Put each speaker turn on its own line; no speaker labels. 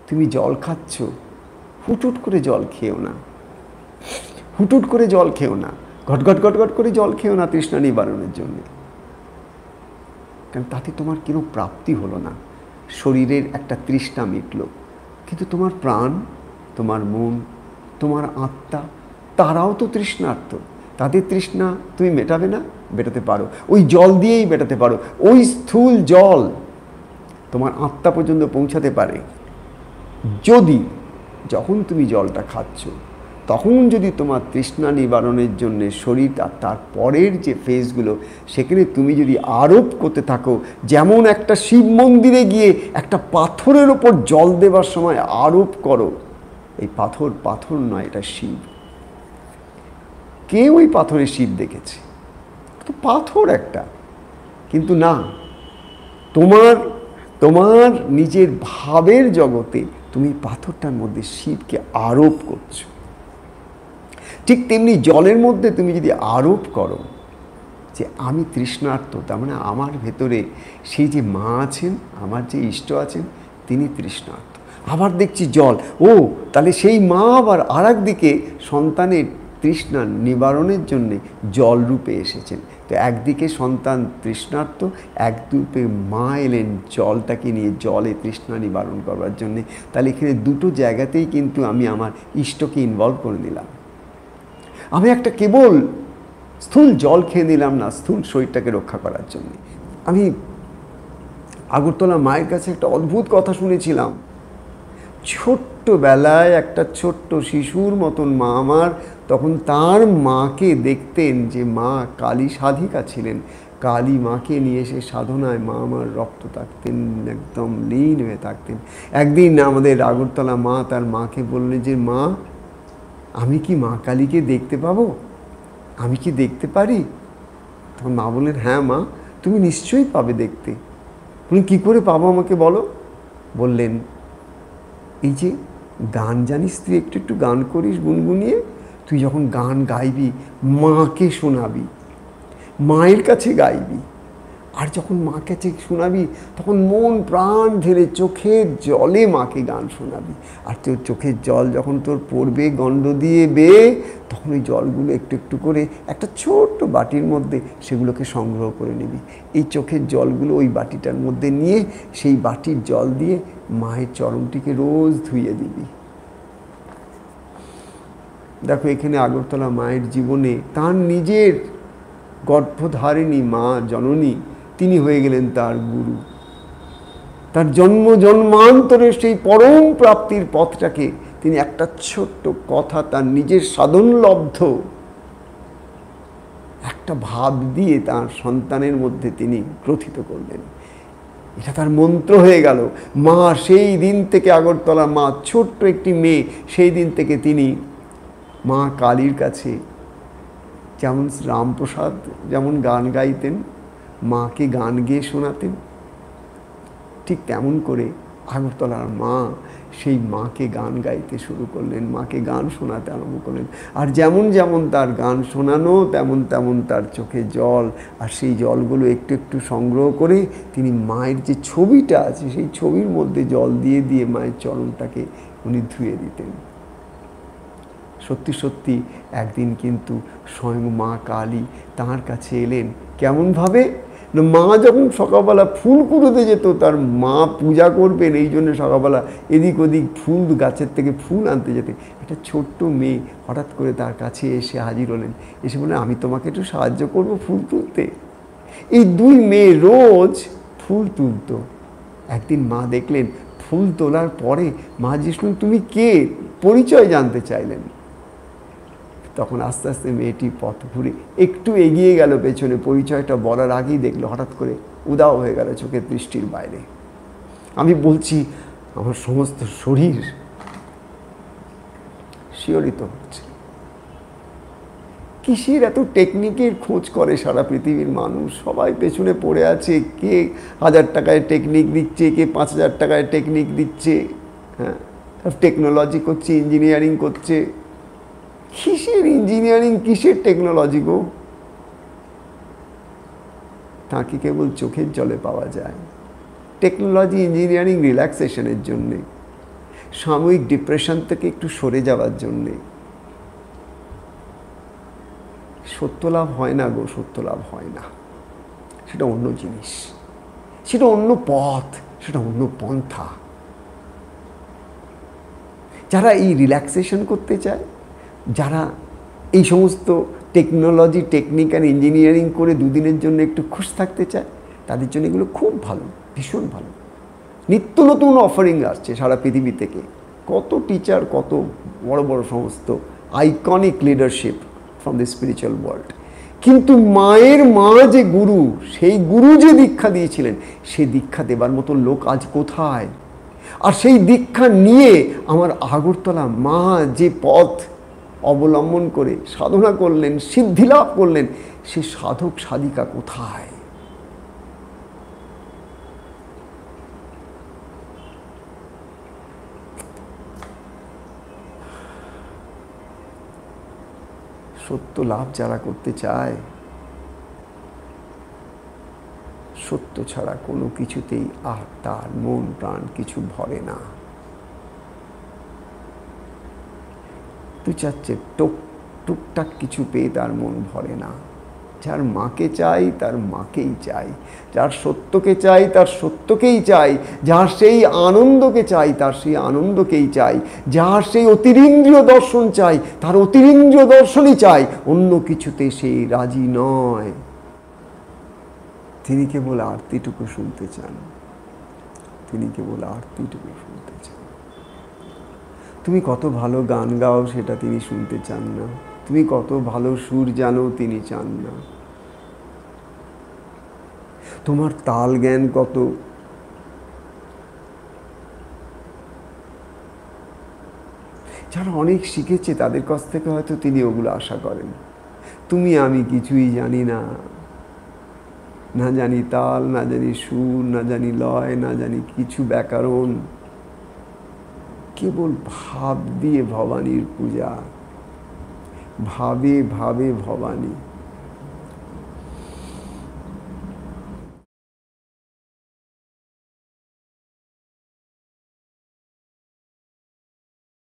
তুমি জল খাচ্ছ, হুটহুট করে জল খেও না, হুটহুট করে জল খেও না, ঘটঘট ঘটঘট করে জল খেও না তৃষ্ণা নিবারণের জন্যে। কারণ তাতে তোমার কোনো প্রাপ্তি হলো না, শরীরের একটা তৃষ্ণা মিটল, কিন্তু তোমার প্রাণ, তোমার মন, তোমার আত্মা, তারাও তো তৃষ্ণার্ত। তাদের তৃষ্ণা তুমি মেটাবে না? মেটাতে পারো, ওই জল দিয়েই মেটাতে পারো। ওই স্থূল জল তোমার আত্মা পর্যন্ত পৌঁছাতে পারে যদি, যখন তুমি জলটা খাচ্ছ তখন যদি তোমার তৃষ্ণা নিবারণের জন্য শরীর আর তার পরের যে ফেজগুলো সেখানে তুমি যদি আরোপ করতে থাকো, যেমন একটা শিব মন্দিরে গিয়ে একটা পাথরের ওপর জল দেবার সময় আরোপ করো, এই পাথর পাথর নয়, এটা শিব। কে ওই পাথরে শিব দেখেছে? তো পাথর একটা, কিন্তু না, তোমার তোমার নিজের ভাবের জগতে তুমি পাথরটার মধ্যে শিবকে আরোপ করছো। ঠিক তেমনি জলের মধ্যে তুমি যদি আরোপ করো যে আমি তৃষ্ণার্ত, তার মানে আমার ভেতরে সেই যে মা আছেন, আমার যে ইষ্ট আছেন, তিনি তৃষ্ণার্ত। আবার দেখছি জল, ও তাহলে সেই মা আবার আর একদিকে সন্তানের তৃষ্ণা নিবারণের জন্যে জল রূপে এসেছেন। তো একদিকে সন্তান তৃষ্ণার্ত, একদিকে মা এলেন জলটাকে নিয়ে, জলে তৃষ্ণা নিবারণ করবার জন্যে। তাহলে এখানে দুটো জায়গাতেই কিন্তু আমি আমার ইষ্টকে ইনভলভ করে নিলাম। আমি একটা কেবল স্থূল জল খেয়ে নিলাম না স্থূল শরীরটাকে রক্ষা করার জন্য। আমি আগরতলা মায়ের কাছে একটা অদ্ভুত কথা শুনেছিলাম। ছোট্টবেলায় একটা ছোট্ট শিশুর মতন মা আমার, তখন তার মাকে দেখতেন যে মা কালী সাধিকা ছিলেন, কালী মাকে নিয়ে এসে সাধনায় মা আমার রক্ত থাকতেন, একদম লীন হয়ে থাকতেন। একদিন আমাদের আগরতলা মা তার মাকে বললেন যে মা, আমি কি মা কালীকে দেখতে পাবো? আমি কি দেখতে পারি? তখন মা বললেন হ্যাঁ মা, তুমি নিশ্চয়ই পাবে দেখতে। বললেন কী করে পাবো আমাকে বলো? বললেন এই যে গান জানিস তুই, একটু একটু গান করিস গুনগুনিয়ে, তুই যখন গান গাইবি মাকে শোনাবি, মায়ের কাছে গাইবি, আর যখন মার কাছে শোনাবি তখন মন প্রাণ ঢেলে চোখের জলে মাকে গান শোনাবি। আর তোর চোখের জল যখন তোর পড়বে গণ্ড দিয়ে বেয়ে, তখন ওই জলগুলো একটু একটু করে একটা ছোট্ট বাটির মধ্যে সেগুলোকে সংগ্রহ করে নিবি। এই চোখের জলগুলো ওই বাটিটার মধ্যে নিয়ে সেই বাটির জল দিয়ে মায়ের চরণটিকে রোজ ধুইয়ে দিবি। দেখো এখানে আগরতলা মায়ের জীবনে তার নিজের গর্ভধারিণী মা জননী, তিনি হয়ে গেলেন তার গুরু। তার জন্ম জন্মান্তরের সেই পরম প্রাপ্তির পথটাকে তিনি একটা ছোট্ট কথা, তার নিজের সাধনলব্ধ একটা ভাব দিয়ে তার সন্তানের মধ্যে তিনি গ্রথিত করলেন। এটা তার মন্ত্র হয়ে গেল। মা সেই দিন থেকে, আগরতলা মা ছোট্ট একটি মেয়ে, সেই দিন থেকে তিনি মা কালীর কাছে, যেমন রামপ্রসাদ যেমন গান গাইতেন, মাকে গান গেয়ে শোনাতেন, ঠিক তেমন করে আগরতলার মা সেই মাকে গান গাইতে শুরু করলেন, মাকে গান শোনাতে আরম্ভ করলেন। আর যেমন যেমন তার গান শোনানো, তেমন তেমন তার চোখে জল, আর সেই জলগুলো একটু একটু সংগ্রহ করে তিনি মায়ের যে ছবিটা আছে সেই ছবির মধ্যে জল দিয়ে দিয়ে মায়ের চরণটাকে উনি ধুয়ে দিতেন। সত্যি সত্যি একদিন কিন্তু স্বয়ং মা কালী তাঁর কাছে এলেন। কেমনভাবে? না, মা যখন সকালবেলা ফুল কুড়োতে যেত, তার মা পূজা করবেন এই জন্য সকালবেলা এদিক ওদিক ফুল গাছের থেকে ফুল আনতে যেতে, একটা ছোট্ট মেয়ে হঠাৎ করে তার কাছে এসে হাজির হলেন। এসে বললেন আমি তোমাকে একটু সাহায্য করবো ফুল তুলতে। এই দুই মেয়ে রোজ ফুল তুলত। একদিন মা দেখলেন ফুল তোলার পরে মা জিজ্ঞেস তুমি কে, পরিচয় জানতে চাইলেন। তখন আস্তে আস্তে মেয়েটি পথ ঘুরে একটু এগিয়ে গেল পেছনে, পরিচয়টা বলার আগেই দেখলো হঠাৎ করে উদাও হয়ে গেল চোখের দৃষ্টির বাইরে। আমি বলছি আমার সমস্ত শরীর শিহরিত হচ্ছে। কিসের এত টেকনিকের খোঁজ করে সারা পৃথিবীর মানুষ? সবাই পেছনে পড়ে আছে। কে 1000 টাকায় টেকনিক দিচ্ছে, কে 5000 টাকায় টেকনিক দিচ্ছে, হ্যাঁ, টেকনোলজি করছে, ইঞ্জিনিয়ারিং করছে। কিসের ইঞ্জিনিয়ারিং, কিসের টেকনোলজি গো? তাকে কেবল চোখের জলে পাওয়া যায়। টেকনোলজি ইঞ্জিনিয়ারিং রিল্যাক্সেশনের জন্যে, সাময়িক ডিপ্রেশন থেকে একটু সরে যাওয়ার জন্যে। সত্য লাভ হয় না গো, সত্য লাভ হয় না। সেটা অন্য জিনিস, সেটা অন্য পথ, সেটা অন্য পন্থা। যারা এই রিল্যাক্সেশন করতে চায়, যারা এই সমস্ত টেকনোলজি, টেকনিক আর ইঞ্জিনিয়ারিং করে দুদিনের জন্য একটু খুশ থাকতে চায়, তাদের জন্য এগুলো খুব ভালো, ভীষণ ভালো। নিত্য নতুন অফারিং আসছে সারা পৃথিবী থেকে। কত টিচার, কত বড় বড় সমস্ত iconic leadership from the spiritual world. কিন্তু মায়ের মা যে গুরু, সেই গুরু যে দীক্ষা দিয়েছিলেন, সেই দীক্ষা দেবার মতো লোক আজ কোথায়? আর সেই দীক্ষা নিয়ে আমার আগরতলা মা যে পথ অবলম্বন করে সাধনা করলেন, সিদ্ধি লাভ করলেন, সে সাধক সাধিকা কোথায়? সত্য লাভ যারা করতে চায়, সত্য ছাড়া কোনো কিছুতেই তার মন প্রাণ কিছু ভরে না। তুই চাচ্ছে টুকটাক কিছু পেয়ে তার মন ভরে না। যার মাকে চাই তার মাকেই চাই, যার সত্যকে চাই তার সত্যকেই চাই, যার সেই আনন্দকে চাই তার সেই আনন্দকেই চাই, যার সেই অতিরিন্দ্রিয় দর্শন চাই তার অতিরিন্দ্রিয় দর্শনই চাই, অন্য কিছুতে সেই রাজি নয়। তিনি কেবল আরতিটুকু শুনতে চান, তিনি কেবল আরতিটুকু শুনতে চান। তুমি কত ভালো গান গাও সেটা তিনি শুনতে চান না, তুমি কত ভালো সুর জানো তিনি চান না, তোমার তাল জ্ঞান কত, যারা অনেক শিখেছে তাদের কাছ থেকে হয়তো তিনি ওগুলো আশা করেন। তুমি আমি কিছুই জানি না, না জানি তাল, না জানি সুর, না জানি লয়, না জানি কিছু ব্যাকরণ, কেবল ভাব দিয়ে ভবানীর পূজা, ভাবে ভাবে ভবানী।